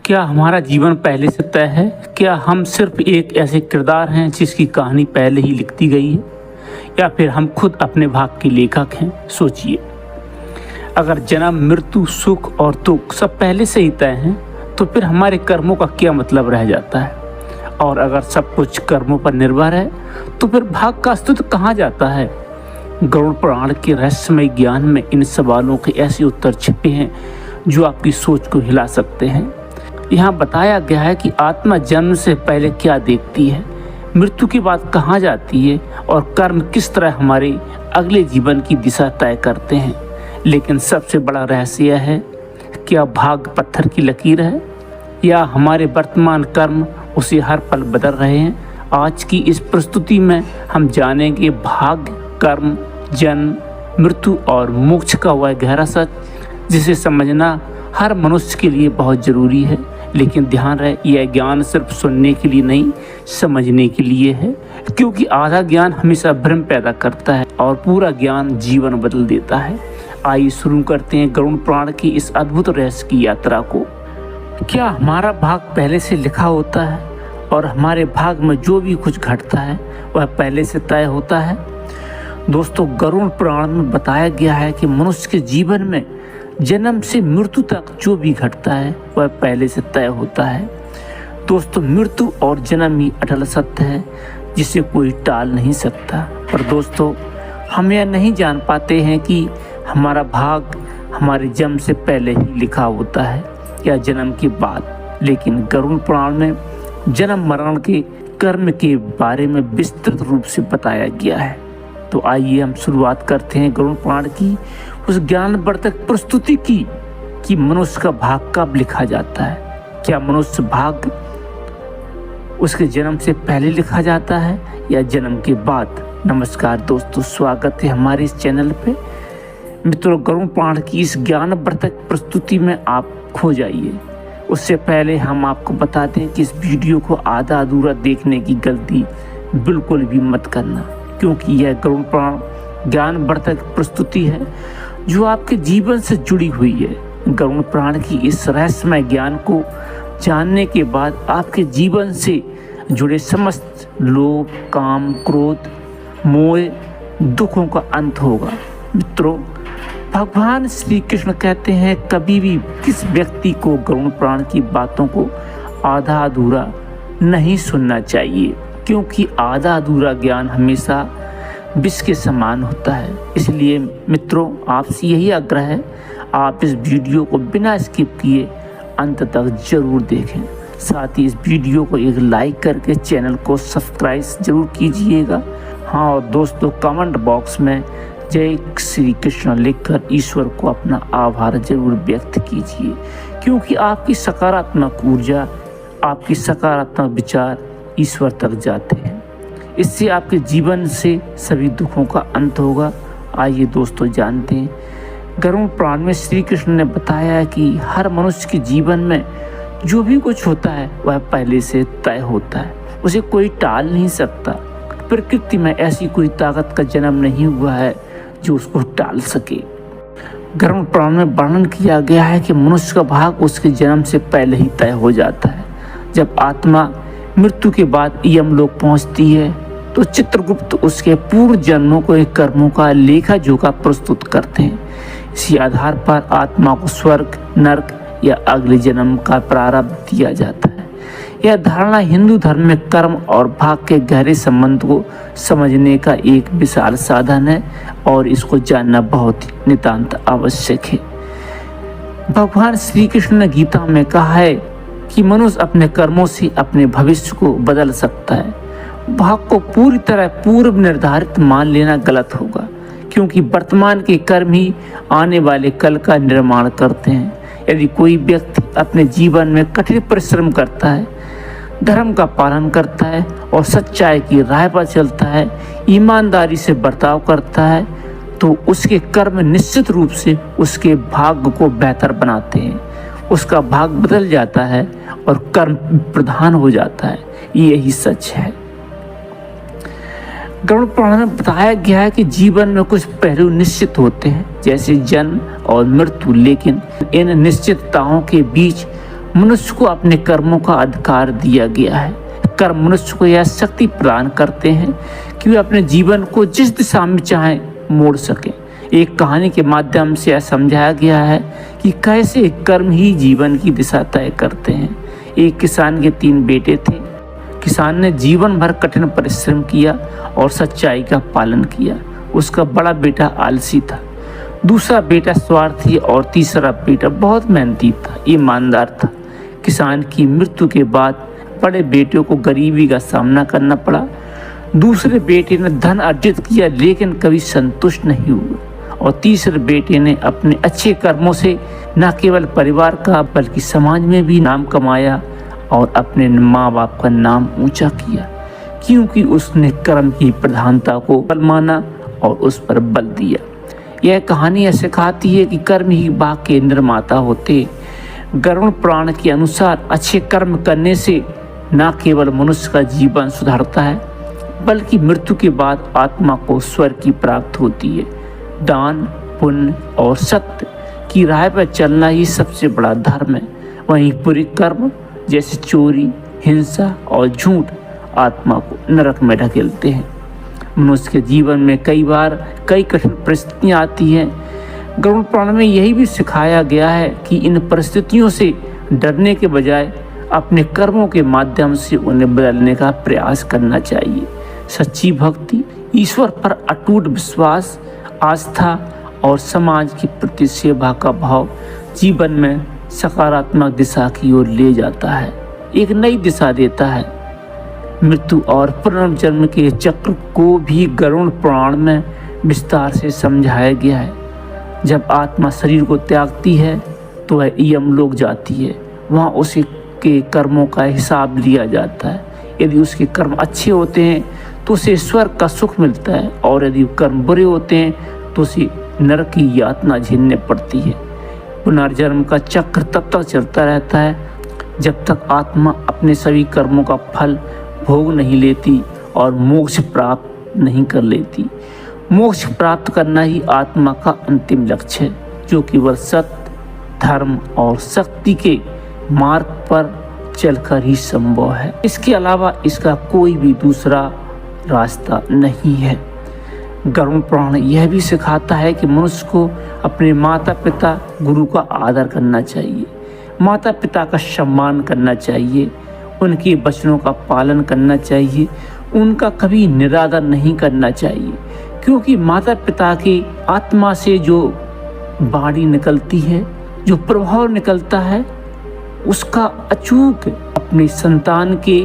क्या हमारा जीवन पहले से तय है? क्या हम सिर्फ एक ऐसे किरदार हैं जिसकी कहानी पहले ही लिखती गई है, या फिर हम खुद अपने भाग्य के लेखक हैं? सोचिए, अगर जन्म, मृत्यु, सुख और दुख सब पहले से ही तय हैं, तो फिर हमारे कर्मों का क्या मतलब रह जाता है? और अगर सब कुछ कर्मों पर निर्भर है, तो फिर भाग्य का अस्तित्व कहाँ जाता है? गरुड़ पुराण के रहस्यमय ज्ञान में इन सवालों के ऐसे उत्तर छिपे हैं जो आपकी सोच को हिला सकते हैं। यहाँ बताया गया है कि आत्मा जन्म से पहले क्या देखती है, मृत्यु के बाद कहाँ जाती है, और कर्म किस तरह हमारे अगले जीवन की दिशा तय करते हैं। लेकिन सबसे बड़ा रहस्य यह है, क्या भाग्य पत्थर की लकीर है, या हमारे वर्तमान कर्म उसे हर पल बदल रहे हैं? आज की इस प्रस्तुति में हम जानेंगे भाग्य, कर्म, जन्म, मृत्यु और मोक्ष का वह गहरा सच जिसे समझना हर मनुष्य के लिए बहुत ज़रूरी है। लेकिन ध्यान रहे, यह ज्ञान सिर्फ सुनने के लिए नहीं, समझने के लिए है, क्योंकि आधा ज्ञान हमेशा भ्रम पैदा करता है और पूरा ज्ञान जीवन बदल देता है। आइए शुरू करते हैं गरुड़ पुराण की इस अद्भुत रहस्य की यात्रा को। क्या हमारा भाग्य पहले से लिखा होता है, और हमारे भाग्य में जो भी कुछ घटता है वह पहले से तय होता है? दोस्तों, गरुड़ पुराण में बताया गया है कि मनुष्य के जीवन में जन्म से मृत्यु तक जो भी घटता है वह पहले से तय होता है। दोस्तों, मृत्यु और जन्म ही अटल सत्य है जिसे कोई टाल नहीं सकता। पर दोस्तों, हम यह नहीं जान पाते हैं कि हमारा भाग्य हमारे जन्म से पहले ही लिखा होता है या जन्म के बाद। लेकिन गरुड़ पुराण में जन्म मरण के कर्म के बारे में विस्तृत रूप से बताया गया है। तो आइए हम शुरुआत करते हैं गरुड़ पुराण की उस ज्ञानवर्धक प्रस्तुति की कि मनुष्य का भाग्य कब लिखा जाता है। क्या मनुष्य भाग्य उसके जन्म से पहले लिखा जाता है या जन्म के बाद? नमस्कार दोस्तों, स्वागत है हमारे इस चैनल पे। मित्रों, गरुड़ पुराण की इस ज्ञानवर्धक प्रस्तुति में आप खो जाइए। उससे पहले हम आपको बता दें कि इस वीडियो को आधा अधूरा देखने की गलती बिल्कुल भी मत करना, क्योंकि यह गरुड़ पुराण ज्ञानवर्धक प्रस्तुति है जो आपके जीवन से जुड़ी हुई है। गरुड़ पुराण की इस रहस्यमय ज्ञान को जानने के बाद आपके जीवन से जुड़े समस्त लोभ, काम, क्रोध, मोह, दुखों का अंत होगा। मित्रों, भगवान श्री कृष्ण कहते हैं, कभी भी किस व्यक्ति को गरुड़ पुराण की बातों को आधा अधूरा नहीं सुनना चाहिए, क्योंकि आधा अधूरा ज्ञान हमेशा विष के समान होता है। इसलिए मित्रों, आपसे यही आग्रह है, आप इस वीडियो को बिना स्किप किए अंत तक जरूर देखें। साथ ही इस वीडियो को एक लाइक करके चैनल को सब्सक्राइब जरूर कीजिएगा। हाँ, और दोस्तों, कमेंट बॉक्स में जय श्री कृष्ण लिखकर ईश्वर को अपना आभार जरूर व्यक्त कीजिए, क्योंकि आपकी सकारात्मक ऊर्जा, आपकी सकारात्मक विचार ईश्वर तक जाते हैं। इससे आपके जीवन से सभी दुखों का अंत होगा। आइए दोस्तों, जानते हैं गरुड़ पुराण में श्री कृष्ण ने बताया है कि हर मनुष्य के जीवन में जो भी कुछ होता है वह पहले से तय होता है, उसे कोई टाल नहीं सकता। प्रकृति में ऐसी कोई ताकत का जन्म नहीं हुआ है जो उसको टाल सके। गरुड़ पुराण में वर्णन किया गया है कि मनुष्य का भाग्य उसके जन्म से पहले ही तय हो जाता है। जब आत्मा मृत्यु के बाद यमलोक पहुंचती है, तो चित्रगुप्त उसके पूर्व जन्मों को एक कर्मों का लेखा जोखा प्रस्तुत करते हैं। इसी आधार पर आत्मा को स्वर्ग, नरक या अगले जन्म का प्रारब्ध दिया जाता है। यह धारणा हिंदू धर्म में कर्म और भाग्य के गहरे संबंध को समझने का एक विशाल साधन है, और इसको जानना बहुत ही नितांत आवश्यक है। भगवान श्री कृष्ण ने गीता में कहा है कि मनुष्य अपने कर्मों से अपने भविष्य को बदल सकता है। भाग्य को पूरी तरह पूर्व निर्धारित मान लेना गलत होगा, क्योंकि वर्तमान के कर्म ही आने वाले कल का निर्माण करते हैं। यदि कोई व्यक्ति अपने जीवन में कठिन परिश्रम करता है, धर्म का पालन करता है और सच्चाई की राह पर चलता है, ईमानदारी से बर्ताव करता है, तो उसके कर्म निश्चित रूप से उसके भाग्य को बेहतर बनाते हैं। उसका भाग्य बदल जाता है और कर्म प्रधान हो जाता है। यही सच है। गरुड़ पुराण में बताया गया है कि जीवन में कुछ पहलू निश्चित होते हैं, जैसे जन्म और मृत्यु, लेकिन इन निश्चितताओं के बीच मनुष्य को अपने कर्मों का अधिकार दिया गया है। कर्म मनुष्य को यह शक्ति प्रदान करते हैं कि वे अपने जीवन को जिस दिशा में चाहें मोड़ सकें। एक कहानी के माध्यम से यह समझाया गया है कि कैसे कर्म ही जीवन की दिशा तय करते हैं। एक किसान के 3 बेटे थे। किसान ने जीवन भर कठिन परिश्रम किया और सच्चाई का पालन किया। उसका बड़ा बेटा आलसी था, दूसरा बेटा स्वार्थी और तीसरा बेटा बहुत मेहनती था, ईमानदार था। किसान की मृत्यु के बाद बड़े बेटे को गरीबी का सामना करना पड़ा। दूसरे बेटे ने धन अर्जित किया लेकिन कभी संतुष्ट नहीं हुआ, और तीसरे बेटे ने अपने अच्छे कर्मों से न केवल परिवार का बल्कि समाज में भी नाम कमाया और अपने माँ बाप का नाम ऊंचा किया, क्योंकि उसने कर्म की प्रधानता को बल माना और उस पर बल दिया। यह कहानी यह सिखाती है कि कर्म ही भाग्य के निर्माता होते। गरुड़ पुराण के अनुसार अच्छे कर्म करने से न केवल मनुष्य का जीवन सुधरता है बल्कि मृत्यु के बाद आत्मा को स्वर्ग की प्राप्त होती है। दान, पुण्य और सत्य की राह पर चलना ही सबसे बड़ा धर्म है। वहीं बुरे कर्म जैसे चोरी, हिंसा और झूठ आत्मा को नरक में ढकेलते हैं। मनुष्य के जीवन में कई बार कई कठिन परिस्थितियाँ आती हैं। गरुड़ पुराण में यही भी सिखाया गया है कि इन परिस्थितियों से डरने के बजाय अपने कर्मों के माध्यम से उन्हें बदलने का प्रयास करना चाहिए। सच्ची भक्ति, ईश्वर पर अटूट विश्वास, आस्था और समाज के प्रति सेवा का भाव जीवन में सकारात्मक दिशा की ओर ले जाता है, एक नई दिशा देता है। मृत्यु और पुनर्जन्म के चक्र को भी गरुड़ पुराण में विस्तार से समझाया गया है। जब आत्मा शरीर को त्यागती है तो वह यमलोक जाती है। वहाँ उसे के कर्मों का हिसाब लिया जाता है। यदि उसके कर्म अच्छे होते हैं तो उसे स्वर्ग का सुख मिलता है, और यदि कर्म बुरे होते हैं तो उसे नरक की यातना झेलने पड़ती है। पुनर्जन्म का चक्र तब तक चलता रहता है जब तक आत्मा अपने सभी कर्मों का फल भोग नहीं लेती और मोक्ष प्राप्त नहीं कर लेती। मोक्ष प्राप्त करना ही आत्मा का अंतिम लक्ष्य है, जो केवल सत्य, धर्म और शक्ति के मार्ग पर चलकर ही संभव है। इसके अलावा इसका कोई भी दूसरा रास्ता नहीं है। गरुड़ पुराण यह भी सिखाता है कि मनुष्य को अपने माता पिता, गुरु का आदर करना चाहिए, माता पिता का सम्मान करना चाहिए, उनके वचनों का पालन करना चाहिए, उनका कभी निरादर नहीं करना चाहिए, क्योंकि माता पिता की आत्मा से जो वाणी निकलती है, जो प्रभाव निकलता है, उसका अचूक अपने संतान के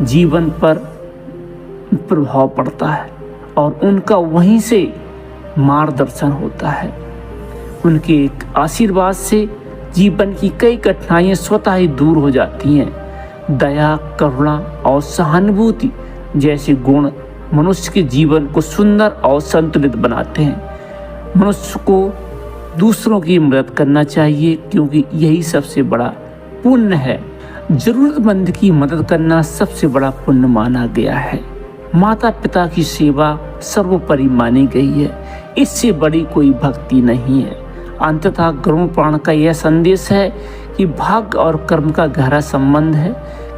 जीवन पर प्रभाव पड़ता है और उनका वहीं से मार्गदर्शन होता है। उनके आशीर्वाद से जीवन की कई कठिनाइयाँ स्वतः ही दूर हो जाती हैं। दया, करुणा और सहानुभूति जैसे गुण मनुष्य के जीवन को सुंदर और संतुलित बनाते हैं। मनुष्य को दूसरों की मदद करना चाहिए, क्योंकि यही सबसे बड़ा पुण्य है। जरूरतमंद की मदद करना सबसे बड़ा पुण्य माना गया है। माता पिता की सेवा सर्वोपरि मानी गई है। इससे बड़ी कोई भक्ति नहीं है। अंततः गरुड़ पुराण का यह संदेश है कि भाग्य और कर्म का गहरा संबंध है।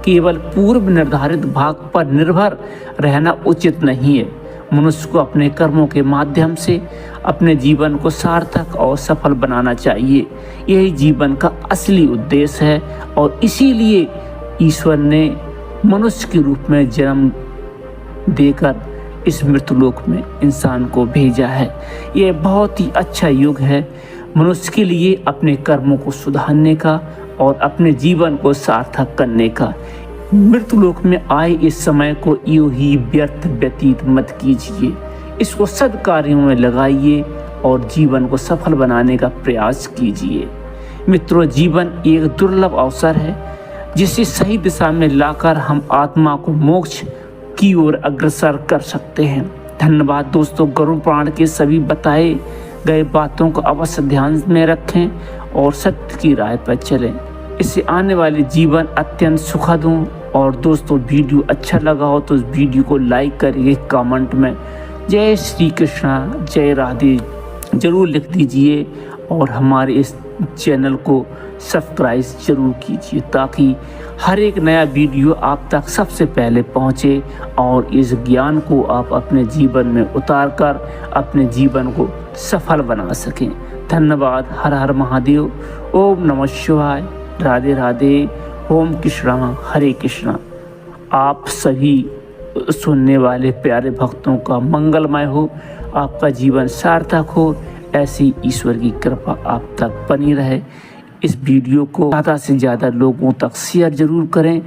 केवल पूर्व निर्धारित भाग्य पर निर्भर रहना उचित नहीं है। मनुष्य को अपने कर्मों के माध्यम से अपने जीवन को सार्थक और सफल बनाना चाहिए। यही जीवन का असली उद्देश्य है, और इसीलिए ईश्वर ने मनुष्य के रूप में जन्म देकर इस मृत्युलोक में इंसान को भेजा है। यह बहुत ही अच्छा युग है मनुष्य के लिए अपने कर्मों को सुधारने का और अपने जीवन को सार्थक करने का। मृत्युलोक में आए इस समय को यूं ही व्यर्थ व्यतीत मत कीजिए। इसको सद्कार्यों में लगाइए और जीवन को सफल बनाने का प्रयास कीजिए। मित्रों, जीवन एक दुर्लभ अवसर है जिसे सही दिशा में लाकर हम आत्मा को मोक्ष की ओर अग्रसर कर सकते हैं। धन्यवाद दोस्तों। गरुड़ पुराण के सभी बताए गए बातों को अवश्य ध्यान में रखें और सत्य की राह पर चलें। इससे आने वाले जीवन अत्यंत सुखद हो। और दोस्तों, वीडियो अच्छा लगा हो तो इस वीडियो को लाइक करिए, कमेंट में जय श्री कृष्णा, जय राधे जरूर लिख दीजिए और हमारे इस चैनल को सब्सक्राइब जरूर कीजिए ताकि हर एक नया वीडियो आप तक सबसे पहले पहुंचे और इस ज्ञान को आप अपने जीवन में उतार कर अपने जीवन को सफल बना सकें। धन्यवाद। हर हर महादेव। ओम नमः शिवाय। राधे राधे। ओम कृष्णा हरे कृष्णा। आप सभी सुनने वाले प्यारे भक्तों का मंगलमय हो, आपका जीवन सार्थक हो, ऐसी ईश्वर की कृपा आप तक बनी रहे। इस वीडियो को ज़्यादा से ज़्यादा लोगों तक शेयर जरूर करें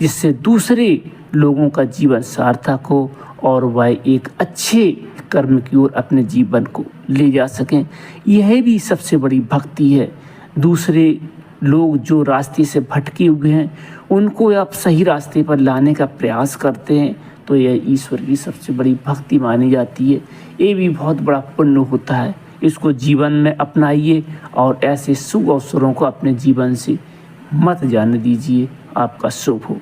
जिससे दूसरे लोगों का जीवन सार्थक हो और वह एक अच्छे कर्म की ओर अपने जीवन को ले जा सकें। यह भी सबसे बड़ी भक्ति है। दूसरे लोग जो रास्ते से भटके हुए हैं उनको आप सही रास्ते पर लाने का प्रयास करते हैं तो यह ईश्वर की सबसे बड़ी भक्ति मानी जाती है। ये भी बहुत बड़ा पुण्य होता है। इसको जीवन में अपनाइए और ऐसे शुभ अवसरों को अपने जीवन से मत जाने दीजिए। आपका शुभ हो।